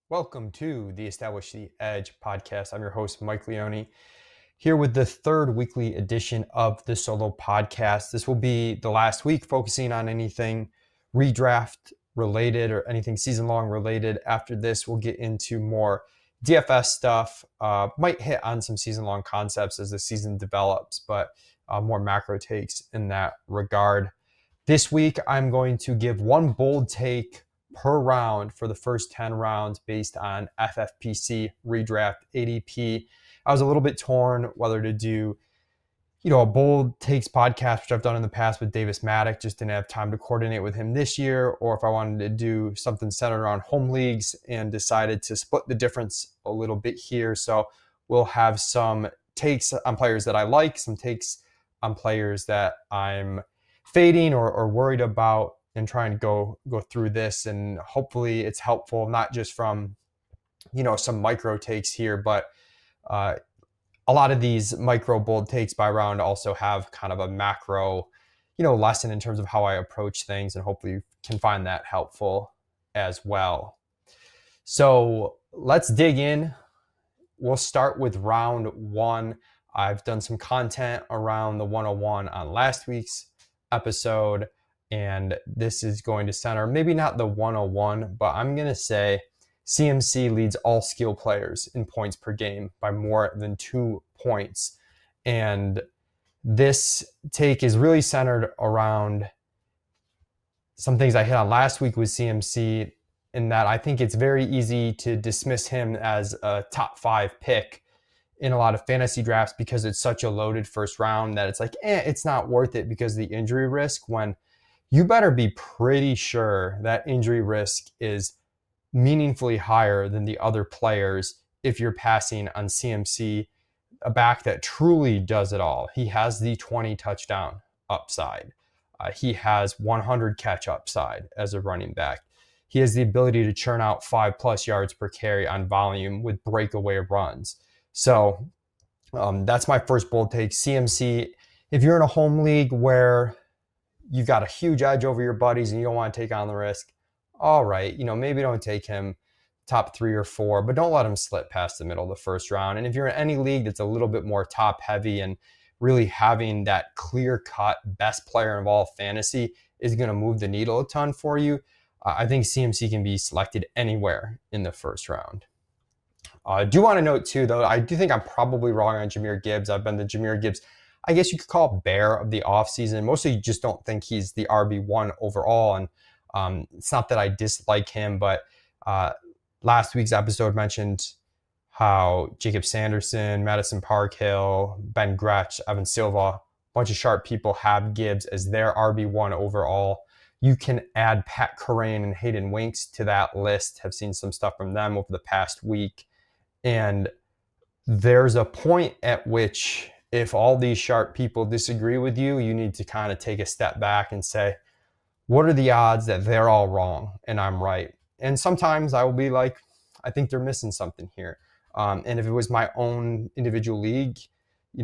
Welcome to the Establish the Edge podcast. I'm your host, Mike Leone, here with the third weekly edition of the solo podcast. This will be the last week focusing on anything redraft related or anything season long related. After this, we'll get into more DFS stuff, might hit on some season long concepts as the season develops, but more macro takes in that regard. This week, I'm going to give one bold take per round for the first 10 rounds based on FFPC redraft ADP. I was a little bit torn whether to do, a bold takes podcast, which I've done in the past with Davis Maddock, just didn't have time to coordinate with him this year, or if I wanted to do something centered around home leagues and decided to split the difference a little bit here. So we'll have some takes on players that I like, some takes on players that I'm fading or worried about, and trying to go through this, and hopefully it's helpful, not just from some micro takes here, but a lot of these micro bold takes by round also have kind of a macro lesson in terms of how I approach things, and hopefully you can find that helpful as well. So let's dig in. We'll start with round one. I've done some content around the 101 on last week's episode, and this is going to center maybe not the 101, but I'm going to say CMC leads all skill players in points per game by more than 2 points. And this take is really centered around some things I hit on last week with CMC, in that I think it's very easy to dismiss him as a top 5 pick in a lot of fantasy drafts because it's such a loaded first round that it's like, it's not worth it because of the injury risk, when you better be pretty sure that injury risk is meaningfully higher than the other players if you're passing on CMC, a back that truly does it all. He has the 20 touchdown upside. He has 100 catch upside as a running back. He has the ability to churn out 5+ yards per carry on volume with breakaway runs. So that's my first bold take. CMC, if you're in a home league where you've got a huge edge over your buddies and you don't want to take on the risk, all right, maybe don't take him top 3 or 4, but don't let him slip past the middle of the first round. And if you're in any league that's a little bit more top heavy, and really having that clear cut best player of all fantasy is going to move the needle a ton for you, I think CMC can be selected anywhere in the first round. I do want to note too, though, I do think I'm probably wrong on Jahmyr Gibbs. I've been the Jahmyr Gibbs, I guess you could call bear of the offseason. Mostly just don't think he's the RB1 overall. And it's not that I dislike him, but last week's episode mentioned how Jacob Sanderson, Madison Parkhill, Ben Gretsch, Evan Silva, a bunch of sharp people have Gibbs as their RB1 overall. You can add Pat Kerrane and Hayden Winks to that list. Have seen some stuff from them over the past week. And there's a point at which, if all these sharp people disagree with you, you need to kind of take a step back and say, what are the odds that they're all wrong and I'm right? And sometimes I will be like, I think they're missing something here. And if it was my own individual league,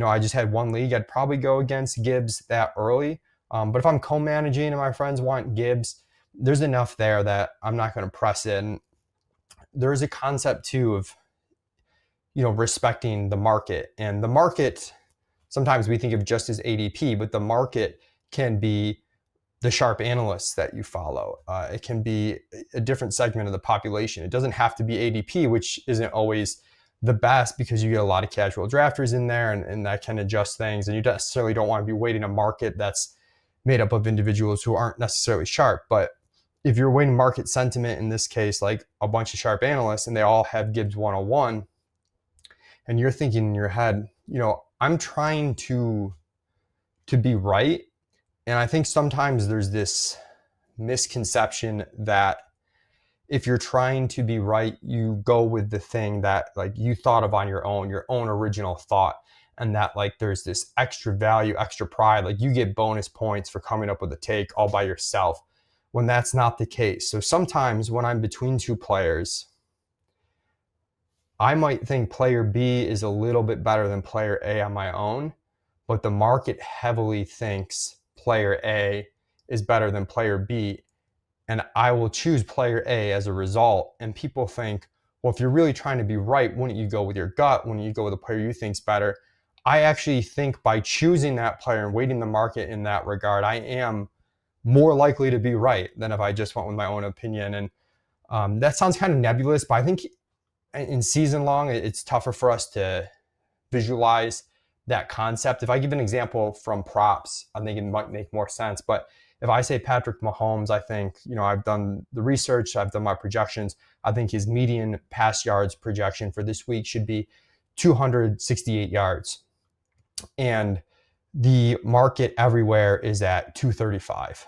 I just had one league, I'd probably go against Gibbs that early. But if I'm co-managing and my friends want Gibbs, there's enough there that I'm not going to press it. And there's a concept too of, respecting the market. And the market, sometimes we think of just as ADP, but the market can be the sharp analysts that you follow. It can be a different segment of the population. It doesn't have to be ADP, which isn't always the best because you get a lot of casual drafters in there, and that can adjust things. And you necessarily don't want to be waiting a market that's made up of individuals who aren't necessarily sharp. But if you're waiting market sentiment, in this case, like a bunch of sharp analysts, and they all have Gibbs 101, and you're thinking in your head, I'm trying to be right. And I think sometimes there's this misconception that if you're trying to be right, you go with the thing that like you thought of on your own original thought. And that like there's this extra value, extra pride, like you get bonus points for coming up with a take all by yourself, when that's not the case. So sometimes when I'm between two players, I might think player B is a little bit better than player A on my own, but the market heavily thinks player A is better than player B, and I will choose player A as a result. And people think, well, if you're really trying to be right, wouldn't you go with your gut? Wouldn't you go with a player you think's better? I actually think by choosing that player and weighting the market in that regard, I am more likely to be right than if I just went with my own opinion. And that sounds kind of nebulous, but I think in season long, it's tougher for us to visualize that concept. If I give an example from props, I think it might make more sense. But if I say Patrick Mahomes, I think, I've done the research, I've done my projections. I think his median pass yards projection for this week should be 268 yards. And the market everywhere is at 235.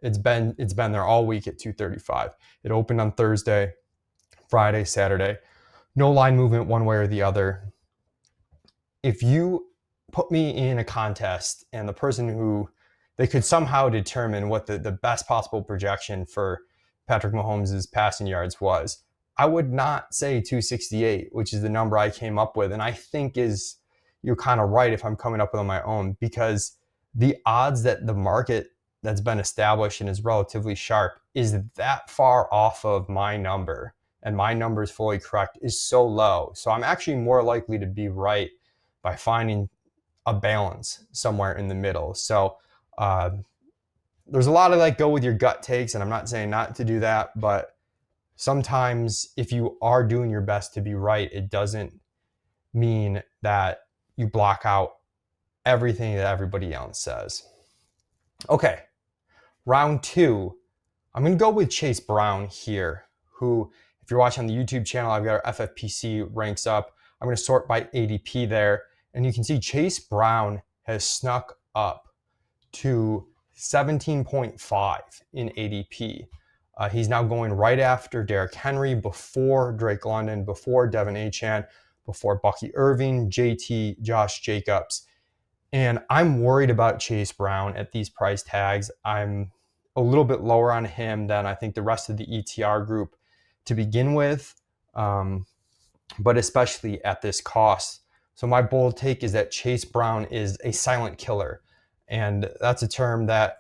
It's been there all week at 235. It opened on Thursday, Friday, Saturday. No line movement one way or the other. If you put me in a contest and the person who they could somehow determine what the best possible projection for Patrick Mahomes' passing yards was, I would not say 268, which is the number I came up with. And I think you're kind of right if I'm coming up with on my own, because the odds that the market that's been established and is relatively sharp is that far off of my number, and my number is fully correct, is so low. So I'm actually more likely to be right by finding a balance somewhere in the middle. So there's a lot of go with your gut takes, and I'm not saying not to do that, but sometimes if you are doing your best to be right, it doesn't mean that you block out everything that everybody else says. Okay, round 2, I'm going to go with Chase Brown here, who, if you're watching on the YouTube channel, I've got our FFPC ranks up. I'm going to sort by ADP there. And you can see Chase Brown has snuck up to 17.5 in ADP. He's now going right after Derrick Henry, before Drake London, before Devin Achane, before Bucky Irving, JT, Josh Jacobs. And I'm worried about Chase Brown at these price tags. I'm a little bit lower on him than I think the rest of the ETR group to begin with, but especially at this cost. So my bold take is that Chase Brown is a silent killer. And that's a term that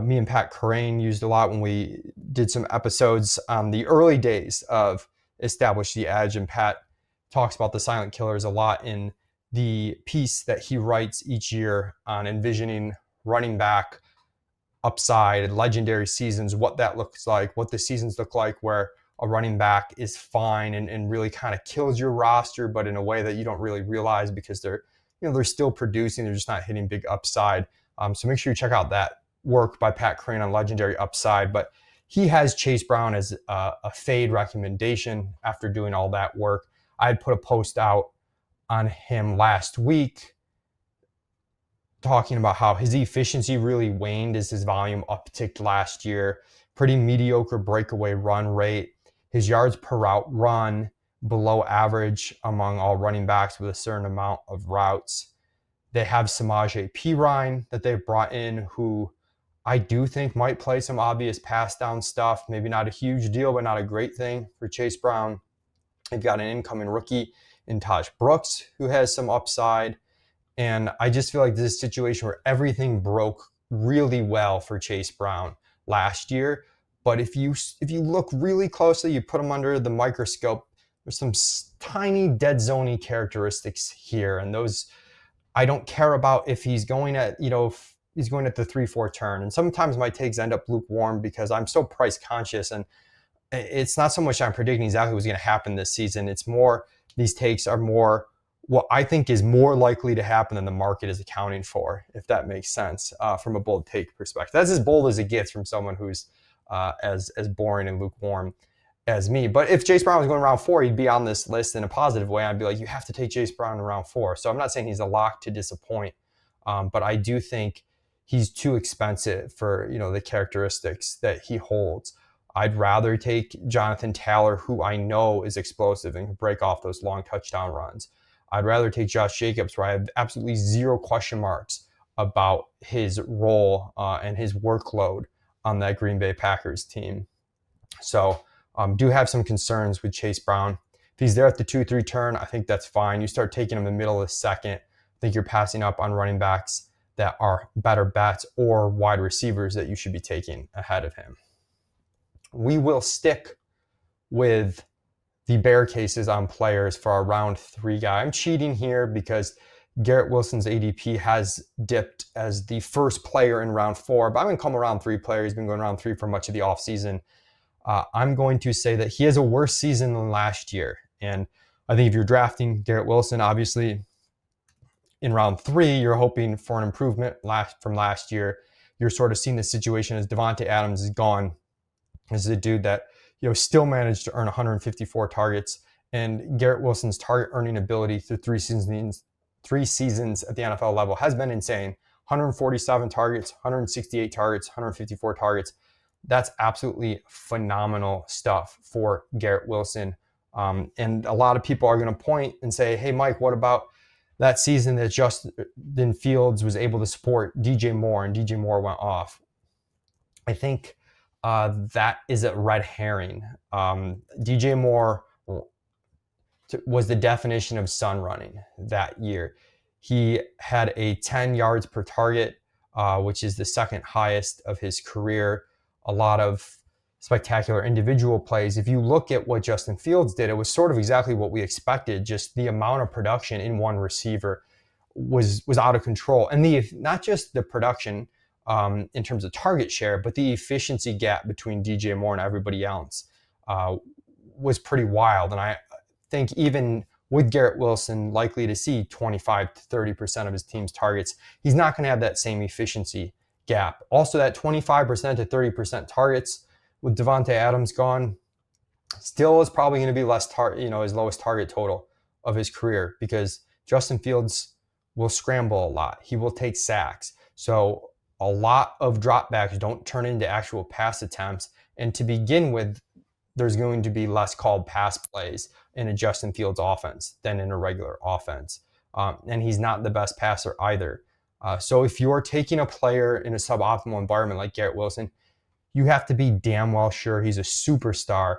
me and Pat Crane used a lot when we did some episodes on the early days of Establish the Edge. And Pat talks about the silent killers a lot in the piece that he writes each year on envisioning running back upside, legendary seasons, what that looks like, what the seasons look like where a running back is fine and really kind of kills your roster, but in a way that you don't really realize because they're still producing, they're just not hitting big upside. So make sure you check out that work by Pat Crane on legendary upside. But he has Chase Brown as a fade recommendation after doing all that work. I had put a post out on him last week talking about how his efficiency really waned as his volume upticked last year. Pretty mediocre breakaway run rate. His yards per route run below average among all running backs with a certain amount of routes. They have Samaje Perine that they've brought in, who I do think might play some obvious pass down stuff. Maybe not a huge deal, but not a great thing for Chase Brown. They've got an incoming rookie in Taj Brooks who has some upside. And I just feel like this is a situation where everything broke really well for Chase Brown last year. But if you look really closely, you put him under the microscope, there's some tiny dead zone-y characteristics here. And those I don't care about if he's going at, if he's going at the 3-4 turn. And sometimes my takes end up lukewarm because I'm so price conscious. And it's not so much I'm predicting exactly what's going to happen this season. It's more, these takes are more what I think is more likely to happen than the market is accounting for, if that makes sense, from a bold take perspective. That's as bold as it gets from someone who's as boring and lukewarm as me. But if Chase Brown was going round 4, he'd be on this list in a positive way. I'd be like, you have to take Chase Brown in round 4. So I'm not saying he's a lock to disappoint, but I do think he's too expensive for the characteristics that he holds. I'd rather take Jonathan Taylor, who I know is explosive and can break off those long touchdown runs. I'd rather take Josh Jacobs, where I have absolutely zero question marks about his role and his workload on that Green Bay Packers team. So do have some concerns with Chase Brown. If he's there at the 2-3 turn, I think that's fine. You start taking him in the middle of the second, I think you're passing up on running backs that are better bets or wide receivers that you should be taking ahead of him. We will stick with the bear cases on players for our round 3 guy. I'm cheating here because Garrett Wilson's ADP has dipped as the first player in round 4, but I'm going to call him a round 3 player. He's been going round 3 for much of the offseason. I'm going to say that he has a worse season than last year. And I think if you're drafting Garrett Wilson, obviously in round 3, you're hoping for an improvement from last year. You're sort of seeing the situation as Davante Adams is gone. This is a dude that still managed to earn 154 targets, and Garrett Wilson's target earning ability through 3 seasons at the NFL level has been insane. 147 targets, 168 targets, 154 targets. That's absolutely phenomenal stuff for Garrett Wilson. And a lot of people are going to point and say, hey, Mike, what about that season that Justin Fields was able to support DJ Moore and DJ Moore went off? I think that is a red herring. DJ Moore was the definition of sun running that year. He had a 10 yards per target, which is the second highest of his career. A lot of spectacular individual plays. If you look at what Justin Fields did, it was sort of exactly what we expected. Just the amount of production in one receiver was out of control. And not just the production in terms of target share, but the efficiency gap between DJ Moore and everybody else was pretty wild. And I think even with Garrett Wilson likely to see 25 to 30% of his team's targets, he's not going to have that same efficiency gap. Also, that 25% to 30% targets with Davante Adams gone still is probably going to be his lowest target total of his career, because Justin Fields will scramble a lot. He will take sacks. So a lot of dropbacks don't turn into actual pass attempts. And to begin with, there's going to be less called pass plays in a Justin Fields offense than in a regular offense. And he's not the best passer either. So if you're taking a player in a suboptimal environment like Garrett Wilson, you have to be damn well sure he's a superstar.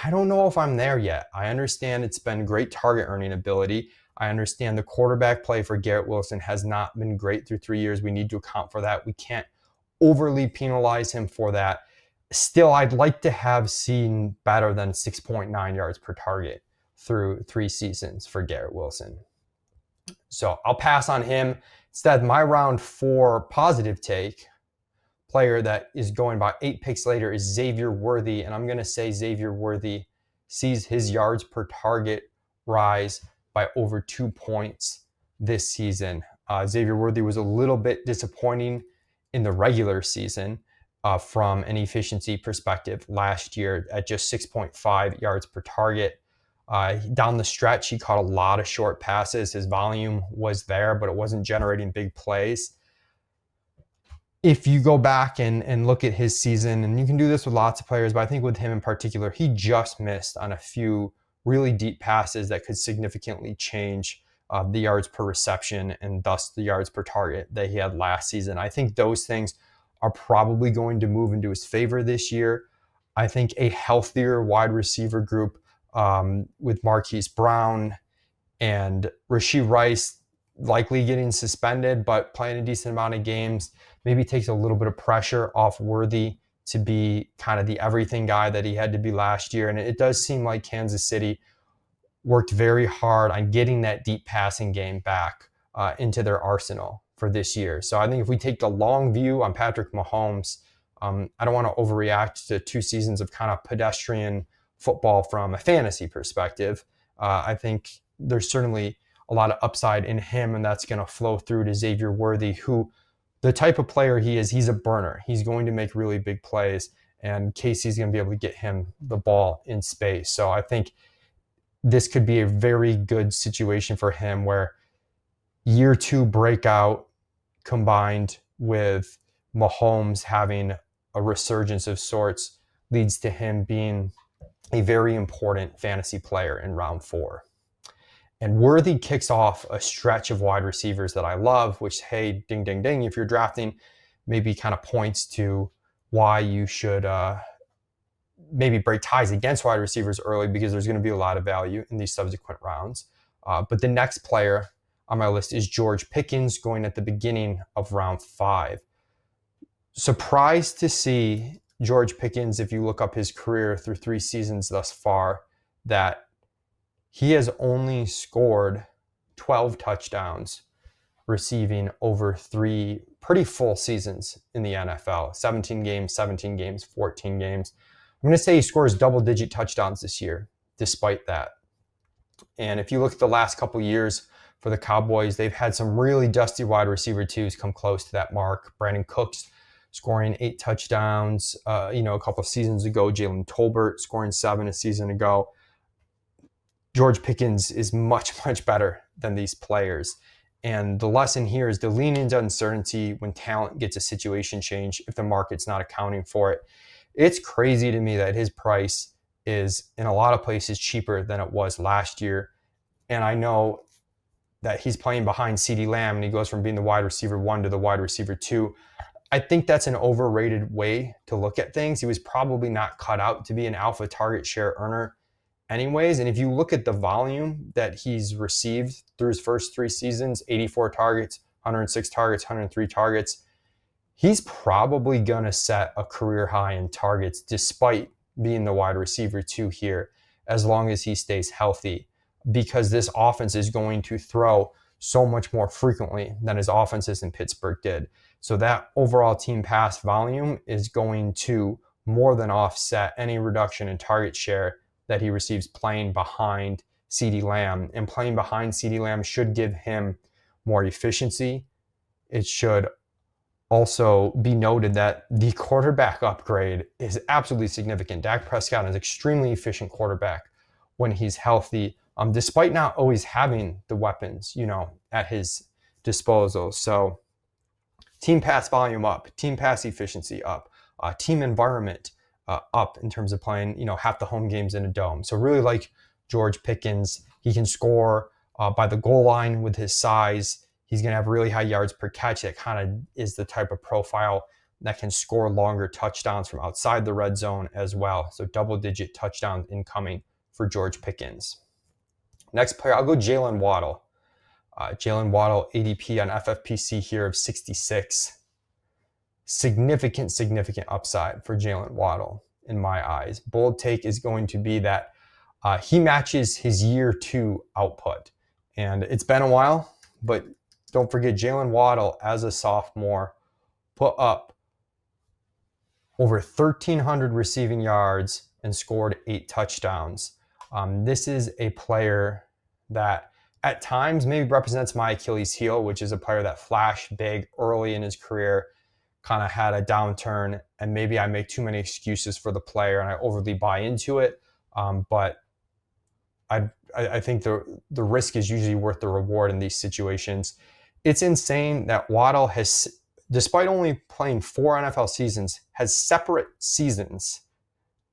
I don't know if I'm there yet. I understand it's been great target earning ability. I understand the quarterback play for Garrett Wilson has not been great through 3 years. We need to account for that. We can't overly penalize him for that. Still, I'd like to have seen better than 6.9 yards per target through 3 seasons for Garrett Wilson. So I'll pass on him. Instead, my round 4 positive take player that is going by 8 picks later is Xavier Worthy. And I'm going to say Xavier Worthy sees his yards per target rise by over 2 points this season. Xavier Worthy was a little bit disappointing in the regular season from an efficiency perspective last year at just 6.5 yards per target. Down the stretch, he caught a lot of short passes. His volume was there, but it wasn't generating big plays. If you go back and look at his season, and you can do this with lots of players, but I think with him in particular, he just missed on a few really deep passes that could significantly change the yards per reception and thus the yards per target that he had last season. I think those things are probably going to move into his favor this year. I think a healthier wide receiver group with Marquise Brown and Rashee Rice likely getting suspended, but playing a decent amount of games, maybe takes a little bit of pressure off Worthy to be kind of the everything guy that he had to be last year. And it does seem like Kansas City worked very hard on getting that deep passing game back into their arsenal for this year. So I think if we take the long view on Patrick Mahomes, I don't want to overreact to 2 seasons of kind of pedestrian football from a fantasy perspective. I think there's certainly a lot of upside in him, and that's going to flow through to Xavier Worthy, who the type of player he is, he's a burner. He's going to make really big plays, and Casey's going to be able to get him the ball in space. So I think this could be a very good situation for him where year 2 breakout combined with Mahomes having a resurgence of sorts leads to him being a very important fantasy player in round 4. And Worthy kicks off a stretch of wide receivers that I love, which, hey, ding, ding, ding, if you're drafting, maybe kind of points to why you should maybe break ties against wide receivers early, because there's going to be a lot of value in these subsequent rounds. But the next player on my list is George Pickens, going at the beginning of round 5. Surprised to see George Pickens, if you look up his career through 3 seasons thus far, that he has only scored 12 touchdowns receiving over 3 pretty full seasons in the NFL. 17 games, 14 games. I'm going to say he scores double-digit touchdowns this year, despite that. And if you look at the last couple years for the Cowboys, they've had some really dusty wide receiver twos come close to that mark. Brandon Cooks scoring 8 touchdowns, a couple of seasons ago. Jalen Tolbert scoring 7 a season ago. George Pickens is much, much better than these players. And the lesson here is to lean into uncertainty when talent gets a situation change if the market's not accounting for it. It's crazy to me that his price is in a lot of places cheaper than it was last year. And I know that he's playing behind CeeDee Lamb and he goes from being the wide receiver 1 to the wide receiver 2. I think that's an overrated way to look at things. He was probably not cut out to be an alpha target share earner anyways. And if you look at the volume that he's received through his first 3 seasons, 84 targets, 106 targets, 103 targets, he's probably going to set a career high in targets despite being the wide receiver 2 here, as long as he stays healthy, because this offense is going to throw so much more frequently than his offenses in Pittsburgh did. So that overall team pass volume is going to more than offset any reduction in target share that he receives playing behind CeeDee Lamb. And playing behind CeeDee Lamb should give him more efficiency. It should also be noted that the quarterback upgrade is absolutely significant. Dak Prescott is an extremely efficient quarterback when he's healthy, despite not always having the weapons, at his disposal. So team pass volume up, team pass efficiency up, team environment up in terms of playing, half the home games in a dome. So really like George Pickens, he can score by the goal line with his size. He's going to have really high yards per catch. That kind of is the type of profile that can score longer touchdowns from outside the red zone as well. So double-digit touchdowns incoming for George Pickens. Next player, I'll go Jaylen Waddle. Jaylen Waddle, ADP on FFPC here of 66. Significant upside for Jaylen Waddle in my eyes. Bold take is going to be that he matches his year 2 output. And it's been a while, but don't forget Jaylen Waddle as a sophomore put up over 1,300 receiving yards and scored 8 touchdowns. This is a player that at times maybe represents my Achilles heel, which is a player that flashed big early in his career, kind of had a downturn, and maybe I make too many excuses for the player and I overly buy into it. But I think the risk is usually worth the reward in these situations. It's insane that Waddle has, despite only playing 4 NFL seasons, has separate seasons.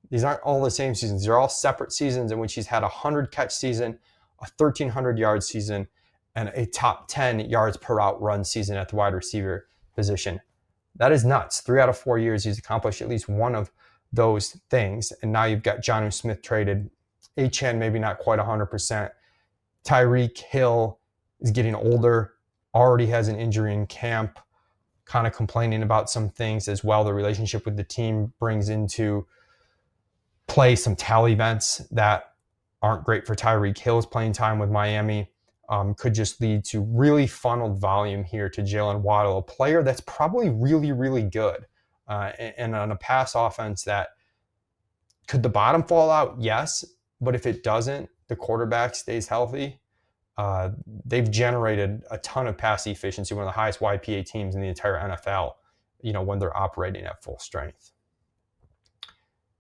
These aren't all the same seasons. They're all separate seasons in which he's had a 100-catch season, a 1,300-yard season, and a top 10 yards per route run season at the wide receiver position. That is nuts. 3 out of 4 years, he's accomplished at least one of those things. And now you've got Jonnu Smith traded. Achane maybe not quite 100%. Tyreek Hill is getting older, already has an injury in camp, kind of complaining about some things as well. The relationship with the team brings into play some tally events that aren't great for Tyreek Hill's playing time with Miami. Could just lead to really funneled volume here to Jaylen Waddle, a player that's probably really, really good. And on a pass offense that, could the bottom fall out? Yes. But if it doesn't, the quarterback stays healthy. They've generated a ton of pass efficiency, one of the highest YPA teams in the entire NFL, when they're operating at full strength.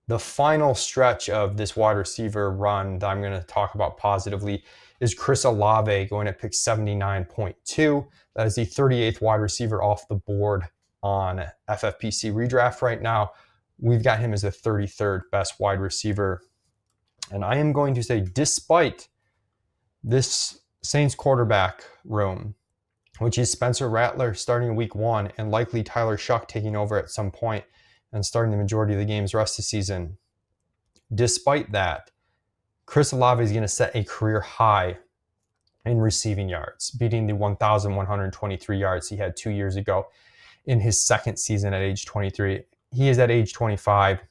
The final stretch of this wide receiver run that I'm going to talk about positively is Chris Olave going at pick 79.2. That is the 38th wide receiver off the board on FFPC redraft right now. We've got him as the 33rd best wide receiver. And I am going to say, despite this Saints quarterback room, which is Spencer Rattler starting week 1 and likely Tyler Shuck taking over at some point and starting the majority of the games rest of the season, despite that, Chris Olave is going to set a career high in receiving yards, beating the 1,123 yards he had 2 years ago in his second season at age 23. He is at age 25,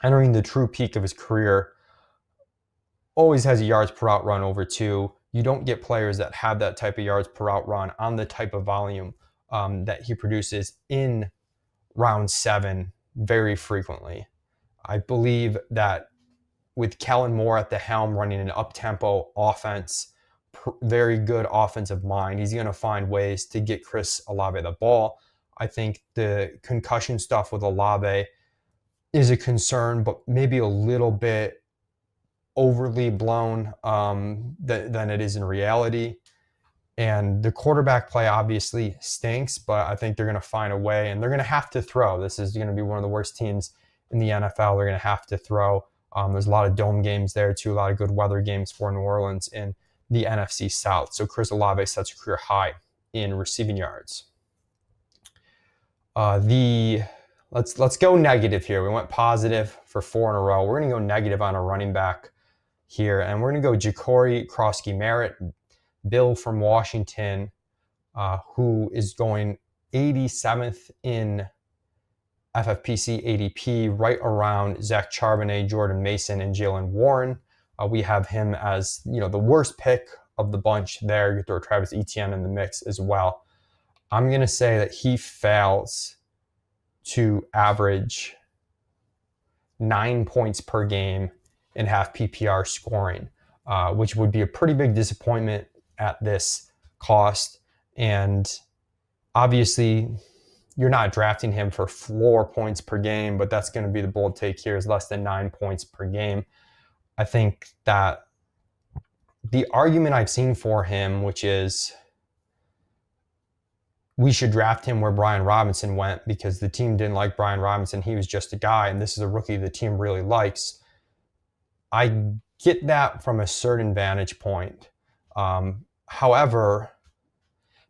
entering the true peak of his career always has a yards per route run over 2. You don't get players that have that type of yards per route run on the type of volume that he produces in round 7 very frequently. I believe that with Kellen Moore at the helm running an up-tempo offense, very good offensive mind, he's going to find ways to get Chris Olave the ball. I think the concussion stuff with Olave is a concern, but maybe a little bit overly blown than it is in reality. And the quarterback play obviously stinks, but I think they're going to find a way, and they're going to have to throw. This is going to be one of the worst teams in the NFL. They're going to have to throw. There's a lot of dome games there too, a lot of good weather games for New Orleans in the NFC South. So Chris Olave sets a career high in receiving yards. Let's go negative here. We went positive for 4 in a row. We're going to go negative on a running back here, and we're going to go Jacory, Croskey-Merritt, Bill from Washington, who is going 87th in FFPC ADP, right around Zach Charbonnet, Jordan Mason, and Jaylen Warren. We have him as the worst pick of the bunch there. You throw Travis Etienne in the mix as well. I'm going to say that he fails to average 9 points per game in half PPR scoring, which would be a pretty big disappointment at this cost. And obviously, you're not drafting him for floor points per game, but that's going to be the bold take here, is less than 9 points per game. I think that the argument I've seen for him, which is we should draft him where Brian Robinson went because the team didn't like Brian Robinson. He was just a guy, and this is a rookie the team really likes. I get that from a certain vantage point. However,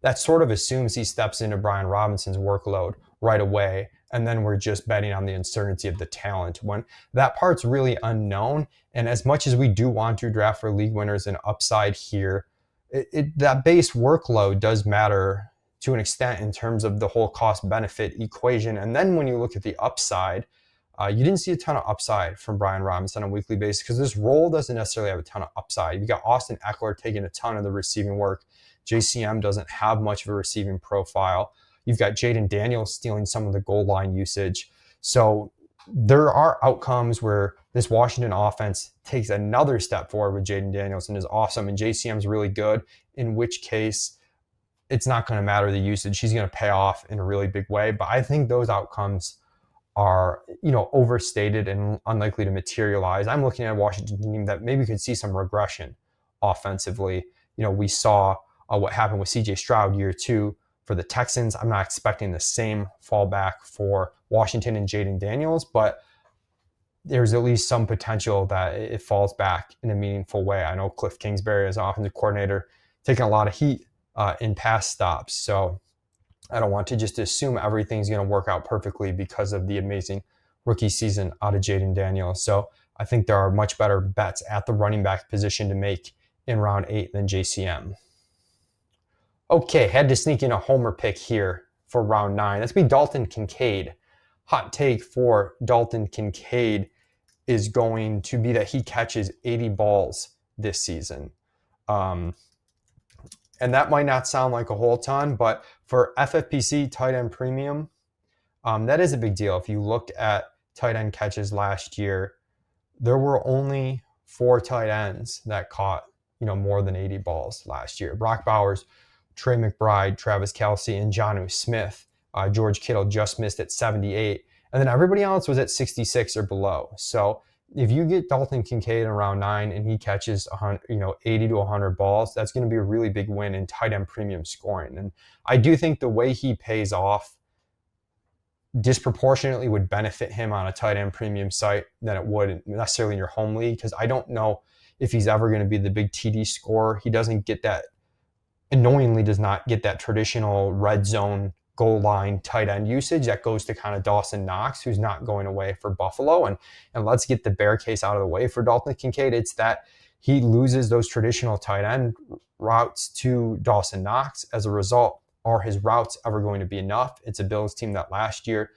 that sort of assumes he steps into Brian Robinson's workload right away, and then we're just betting on the uncertainty of the talent when that part's really unknown. And as much as we do want to draft for league winners and upside here, that base workload does matter to an extent in terms of the whole cost-benefit equation. And then when you look at the upside, you didn't see a ton of upside from Brian Robinson on a weekly basis because this role doesn't necessarily have a ton of upside. You've got Austin Eckler taking a ton of the receiving work. JCM doesn't have much of a receiving profile. You've got Jaden Daniels stealing some of the goal line usage. So there are outcomes where this Washington offense takes another step forward with Jaden Daniels and is awesome, and JCM's really good, in which case it's not going to matter the usage. He's going to pay off in a really big way. But I think those outcomes are, overstated and unlikely to materialize. I'm looking at a Washington team that maybe could see some regression offensively. We saw what happened with CJ Stroud year 2 for the Texans. I'm not expecting the same fallback for Washington and Jaden Daniels, but there's at least some potential that it falls back in a meaningful way. I know Cliff Kingsbury as an offensive coordinator taking a lot of heat in pass stops. So I don't want to just assume everything's going to work out perfectly because of the amazing rookie season out of Jaden Daniels. So I think there are much better bets at the running back position to make in round 8 than JCM. Okay, had to sneak in a homer pick here for round 9. That's be Dalton Kincaid. Hot take for Dalton Kincaid is going to be that he catches 80 balls this season. And that might not sound like a whole ton, but for FFPC tight end premium, that is a big deal. If you looked at tight end catches last year, there were only 4 tight ends that caught more than 80 balls last year. Brock Bowers, Trey McBride, Travis Kelce, and Jonnu Smith. George Kittle just missed at 78. And then everybody else was at 66 or below. So if you get Dalton Kincaid in round 9 and he catches 80 to 100 balls, that's going to be a really big win in tight end premium scoring. And I do think the way he pays off disproportionately would benefit him on a tight end premium site than it would necessarily in your home league, because I don't know if he's ever going to be the big TD scorer. He doesn't get that, annoyingly does not get that traditional red zone goal line tight end usage that goes to kind of Dawson Knox, who's not going away for Buffalo. And let's get the bear case out of the way for Dalton Kincaid. It's that he loses those traditional tight end routes to Dawson Knox. As a result, are his routes ever going to be enough? It's a Bills team that last year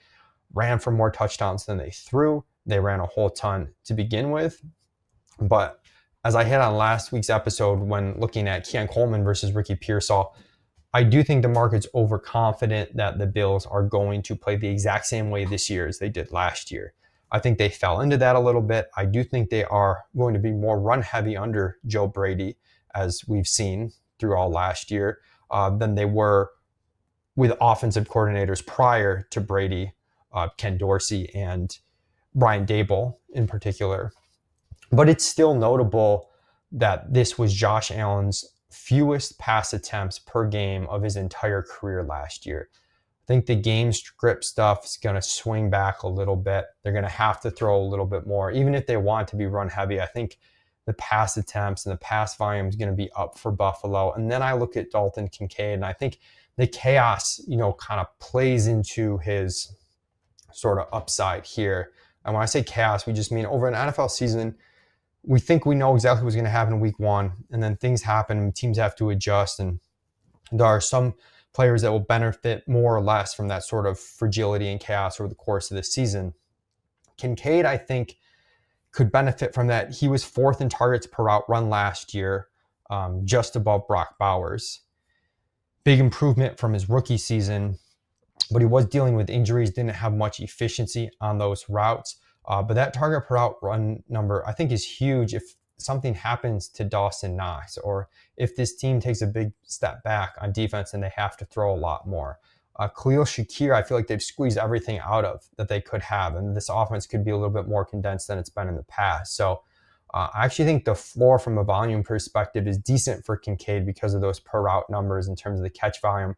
ran for more touchdowns than they threw. They ran a whole ton to begin with. But as I hit on last week's episode when looking at Keon Coleman versus Ricky Pearsall, I do think the market's overconfident that the Bills are going to play the exact same way this year as they did last year. I think they fell into that a little bit. I do think they are going to be more run heavy under Joe Brady, as we've seen through all last year, than they were with offensive coordinators prior to Brady, Ken Dorsey and Brian Daboll in particular. But it's still notable that this was Josh Allen's fewest pass attempts per game of his entire career last year. I think the game script stuff is going to swing back a little bit. They're going to have to throw a little bit more. Even if they want to be run heavy, I think the pass attempts and the pass volume is going to be up for Buffalo. And then I look at Dalton Kincaid, and I think the chaos, kind of plays into his sort of upside here. And when I say chaos, we just mean over an NFL season, we think we know exactly what's going to happen in week one, and then things happen and teams have to adjust. And there are some players that will benefit more or less from that sort of fragility and chaos over the course of the season. Kincaid, I think, could benefit from that. He was fourth in targets per route run last year, just above Brock Bowers. Big improvement from his rookie season, but he was dealing with injuries, didn't have much efficiency on those routes. But that target per route run number, I think, is huge if something happens to Dawson Knox, or if this team takes a big step back on defense and they have to throw a lot more. Khalil Shakir, I feel like they've squeezed everything out of that they could have, and this offense could be a little bit more condensed than it's been in the past. So I actually think the floor from a volume perspective is decent for Kincaid because of those per route numbers in terms of the catch volume.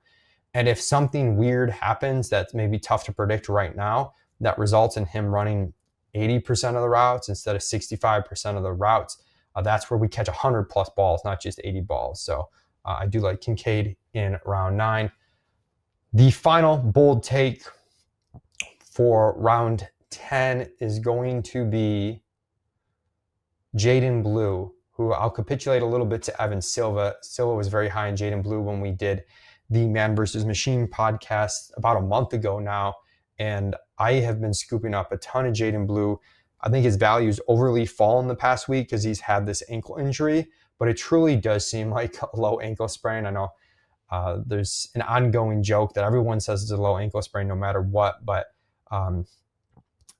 And if something weird happens that's maybe tough to predict right now, that results in him running 80% of the routes instead of 65% of the routes, that's where we catch 100 plus balls, not just 80 balls. So I do like Kincaid in round 9. The final bold take for round 10 is going to be Jaden Blue, who I'll capitulate a little bit to Evan Silva. Silva was very high in Jaden Blue when we did the Man vs. Machine podcast about a month ago now, and I have been scooping up a ton of Jaden Blue. I think his value's overly fallen the past week because he's had this ankle injury, but it truly does seem like a low ankle sprain. I know there's an ongoing joke that everyone says it's a low ankle sprain no matter what, but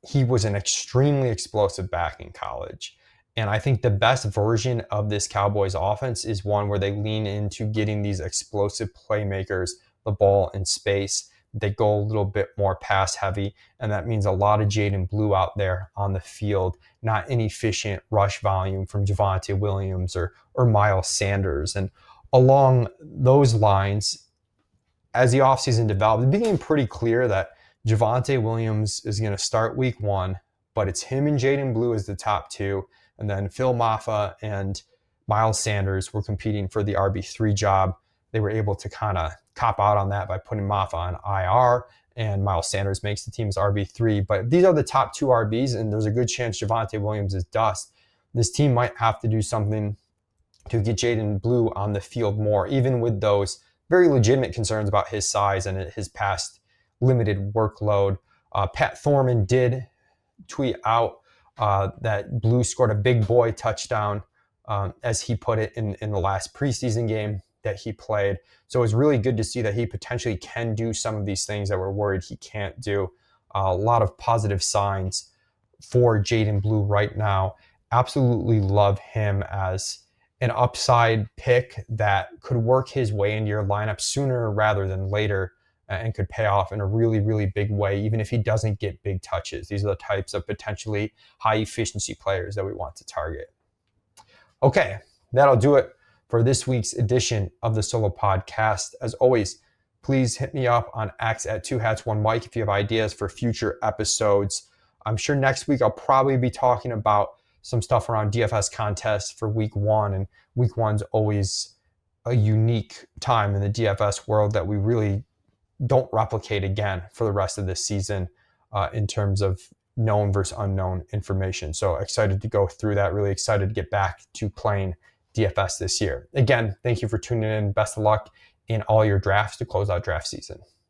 he was an extremely explosive back in college. And I think the best version of this Cowboys offense is one where they lean into getting these explosive playmakers the ball in space. They go a little bit more pass heavy, and that means a lot of Jaden Blue out there on the field, not inefficient rush volume from Javonte Williams or Miles Sanders. And along those lines, as the offseason developed, it became pretty clear that Javonte Williams is going to start week 1, but it's him and Jaden Blue as the top 2, and then Phil Maffa and Miles Sanders were competing for the RB3 job. They were able to kind of cop out on that by putting Maffa on IR, and Miles Sanders makes the team's RB3. But these are the top 2 RBs, and there's a good chance Javonte Williams is dust. This team might have to do something to get Jaden Blue on the field more, even with those very legitimate concerns about his size and his past limited workload. Pat Thorman did tweet out that Blue scored a big boy touchdown, as he put it, in the last preseason game that he played. So it was really good to see that he potentially can do some of these things that we're worried he can't do. A lot of positive signs for Jaden Blue right now. Absolutely love him as an upside pick that could work his way into your lineup sooner rather than later and could pay off in a really, really big way, even if he doesn't get big touches. These are the types of potentially high efficiency players that we want to target. Okay, that'll do it for this week's edition of the Solo Podcast. As always, please hit me up on X at 2hats1mike if you have ideas for future episodes. I'm sure next week I'll probably be talking about some stuff around DFS contests for week 1, and week 1's always a unique time in the DFS world that we really don't replicate again for the rest of this season in terms of known versus unknown information. So excited to go through that, really excited to get back to playing DFS this year. Again, thank you for tuning in. Best of luck in all your drafts to close out draft season.